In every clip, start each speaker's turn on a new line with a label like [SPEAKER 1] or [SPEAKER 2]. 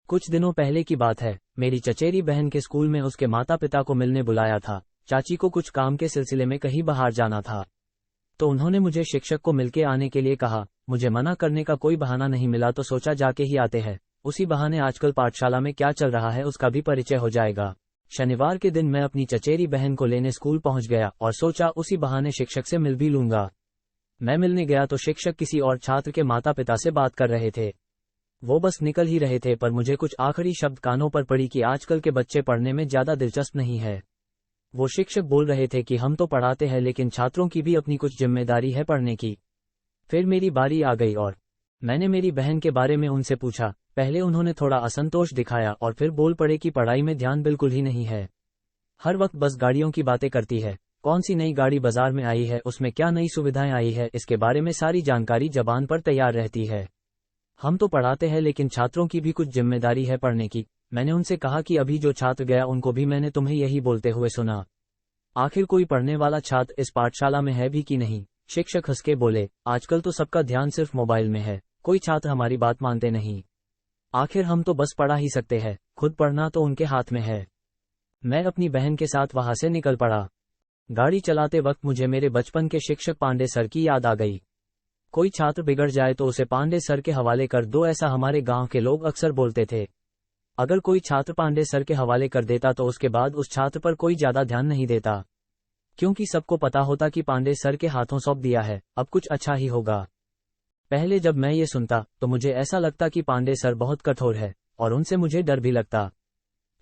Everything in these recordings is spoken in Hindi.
[SPEAKER 1] कुछ दिनों पहले की बात है। मेरी चचेरी बहन के स्कूल में उसके माता पिता को मिलने बुलाया था। चाची को कुछ काम के सिलसिले में कहीं बाहर जाना था, तो उन्होंने मुझे शिक्षक को मिलके आने के लिए कहा। मुझे मना करने का कोई बहाना नहीं मिला तो सोचा जाके ही आते हैं। उसी बहाने आजकल पाठशाला में क्या चल रहा है उसका भी परिचय हो जाएगा। शनिवार के दिन मैं अपनी चचेरी बहन को लेने स्कूल पहुंच गया और सोचा उसी बहाने शिक्षक से मिल भी लूंगा। मैं मिलने गया तो शिक्षक किसी और छात्र के माता पिता से बात कर रहे थे। वो बस निकल ही रहे थे, पर मुझे कुछ आखिरी शब्द कानों पर पड़ी कि आजकल के बच्चे पढ़ने में ज्यादा दिलचस्प नहीं है। वो शिक्षक बोल रहे थे कि हम तो पढ़ाते हैं लेकिन छात्रों की भी अपनी कुछ जिम्मेदारी है पढ़ने की। फिर मेरी बारी आ गई और मैंने मेरी बहन के बारे में उनसे पूछा। पहले उन्होंने थोड़ा असंतोष दिखाया और फिर बोल पड़े कि पढ़ाई में ध्यान बिल्कुल ही नहीं है। हर वक्त बस गाड़ियों की बातें करती है। कौन सी नई गाड़ी बाजार में आई है, उसमें क्या नई सुविधाएं आई है, इसके बारे में सारी जानकारी जबान पर तैयार रहती है। हम तो पढ़ाते हैं लेकिन छात्रों की भी कुछ जिम्मेदारी है पढ़ने की। मैंने उनसे कहा कि अभी जो छात्र गया उनको भी मैंने तुम्हें यही बोलते हुए सुना। आखिर कोई पढ़ने वाला छात्र इस पाठशाला में है भी कि नहीं? शिक्षक हंस के बोले, आजकल तो सबका ध्यान सिर्फ मोबाइल में है, कोई छात्र हमारी बात मानते नहीं। आखिर हम तो बस पढ़ा ही सकते हैं, खुद पढ़ना तो उनके हाथ में है। मैं अपनी बहन के साथ वहां से निकल पड़ा। गाड़ी चलाते वक्त मुझे मेरे बचपन के शिक्षक पांडे सर की याद आ गई। कोई छात्र बिगड़ जाए तो उसे पांडे सर के हवाले कर दो, ऐसा हमारे गांव के लोग अक्सर बोलते थे। अगर कोई छात्र पांडे सर के हवाले कर देता तो उसके बाद उस छात्र पर कोई ज्यादा ध्यान नहीं देता, क्योंकि सबको पता होता कि पांडे सर के हाथों सौंप दिया है, अब कुछ अच्छा ही होगा। पहले जब मैं ये सुनता तो मुझे ऐसा लगता कि पांडे सर बहुत कठोर है और उनसे मुझे डर भी लगता।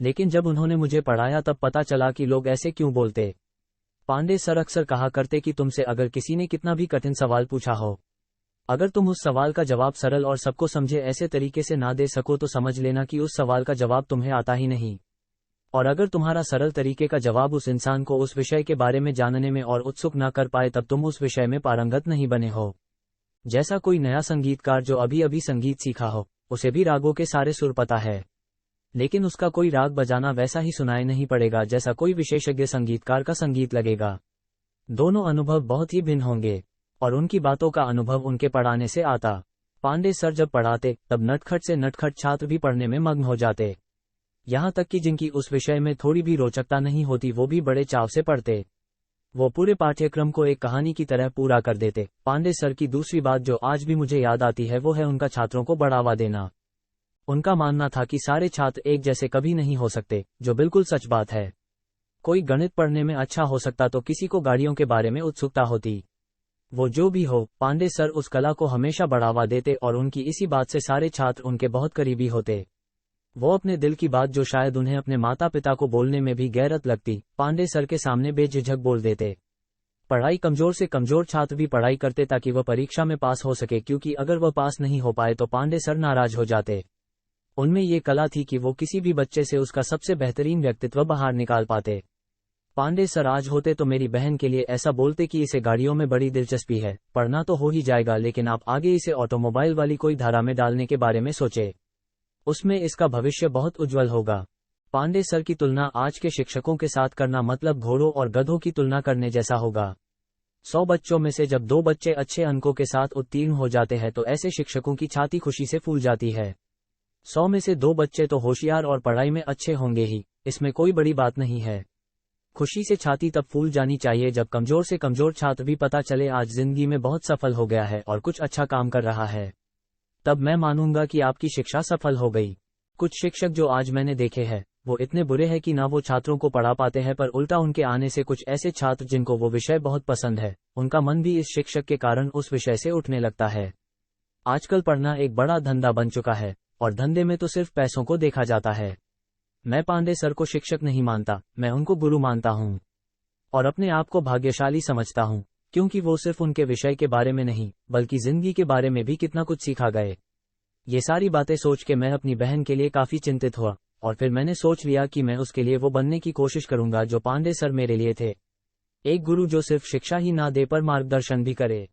[SPEAKER 1] लेकिन जब उन्होंने मुझे पढ़ाया तब पता चला कि लोग ऐसे क्यों बोलते। पांडे सर अक्सर कहा करते कि तुमसे अगर किसी ने कितना भी कठिन सवाल पूछा हो, अगर तुम उस सवाल का जवाब सरल और सबको समझे ऐसे तरीके से ना दे सको तो समझ लेना कि उस सवाल का जवाब तुम्हें आता ही नहीं। और अगर तुम्हारा सरल तरीके का जवाब उस इंसान को उस विषय के बारे में जानने में और उत्सुक ना कर पाए तब तुम उस विषय में पारंगत नहीं बने हो। जैसा कोई नया संगीतकार जो अभी अभी संगीत सीखा हो, उसे भी रागों के सारे सुर पता है, लेकिन उसका कोई राग बजाना वैसा ही सुनाई नहीं पड़ेगा जैसा कोई विशेषज्ञ संगीतकार का संगीत लगेगा। दोनों अनुभव बहुत ही भिन्न होंगे और उनकी बातों का अनुभव उनके पढ़ाने से आता। पांडे सर जब पढ़ाते तब नटखट से नटखट छात्र भी पढ़ने में मग्न हो जाते। यहाँ तक कि जिनकी उस विषय में थोड़ी भी रोचकता नहीं होती वो भी बड़े चाव से पढ़ते। वो पूरे पाठ्यक्रम को एक कहानी की तरह पूरा कर देते। पांडे सर की दूसरी बात जो आज भी मुझे याद आती है वो है उनका छात्रों को बढ़ावा देना। उनका मानना था कि सारे छात्र एक जैसे कभी नहीं हो सकते, जो बिल्कुल सच बात है। कोई गणित पढ़ने में अच्छा हो सकता तो किसी को गाड़ियों के बारे में उत्सुकता होती। वो जो भी हो, पांडे सर उस कला को हमेशा बढ़ावा देते और उनकी इसी बात से सारे छात्र उनके बहुत करीबी होते। वो अपने दिल की बात जो शायद उन्हें अपने माता पिता को बोलने में भी गैरत लगती, पांडे सर के सामने बेझिझक बोल देते। पढ़ाई कमजोर से कमजोर छात्र भी पढ़ाई करते ताकि वह परीक्षा में पास हो सके, क्योंकि अगर वह पास नहीं हो पाए तो पांडे सर नाराज हो जाते। उनमें ये कला थी कि वो किसी भी बच्चे से उसका सबसे बेहतरीन व्यक्तित्व बाहर निकाल पाते। पांडे सर आज होते तो मेरी बहन के लिए ऐसा बोलते कि इसे गाड़ियों में बड़ी दिलचस्पी है, पढ़ना तो हो ही जाएगा, लेकिन आप आगे इसे ऑटोमोबाइल वाली कोई धारा में डालने के बारे में सोचे, उसमें इसका भविष्य बहुत उज्जवल होगा। पांडे सर की तुलना आज के शिक्षकों के साथ करना मतलब घोड़ों और गधों की तुलना करने जैसा होगा। 100 बच्चों में से जब 2 बच्चे अच्छे अंकों के साथ उत्तीर्ण हो जाते हैं तो ऐसे शिक्षकों की छाती खुशी से फूल जाती है। 100 में से 2 बच्चे तो होशियार और पढ़ाई में अच्छे होंगे ही, इसमें कोई बड़ी बात नहीं है। खुशी से छाती तब फूल जानी चाहिए जब कमजोर से कमजोर छात्र भी पता चले आज जिंदगी में बहुत सफल हो गया है और कुछ अच्छा काम कर रहा है। तब मैं मानूंगा कि आपकी शिक्षा सफल हो गई। कुछ शिक्षक जो आज मैंने देखे हैं वो इतने बुरे हैं कि ना वो छात्रों को पढ़ा पाते हैं, पर उल्टा उनके आने से कुछ ऐसे छात्र जिनको वो विषय बहुत पसंद है, उनका मन भी इस शिक्षक के कारण उस विषय से उठने लगता है। आजकल पढ़ना एक बड़ा धंधा बन चुका है और धंधे में तो सिर्फ पैसों को देखा जाता है। मैं पांडे सर को शिक्षक नहीं मानता, मैं उनको गुरु मानता हूँ और अपने आप को भाग्यशाली समझता हूँ, क्योंकि वो सिर्फ उनके विषय के बारे में नहीं बल्कि जिंदगी के बारे में भी कितना कुछ सिखा गए। ये सारी बातें सोच के मैं अपनी बहन के लिए काफी चिंतित हुआ और फिर मैंने सोच लिया कि मैं उसके लिए वो बनने की कोशिश करूंगा जो पांडे सर मेरे लिए थे, एक गुरु जो सिर्फ शिक्षा ही ना दे पर मार्गदर्शन भी करे।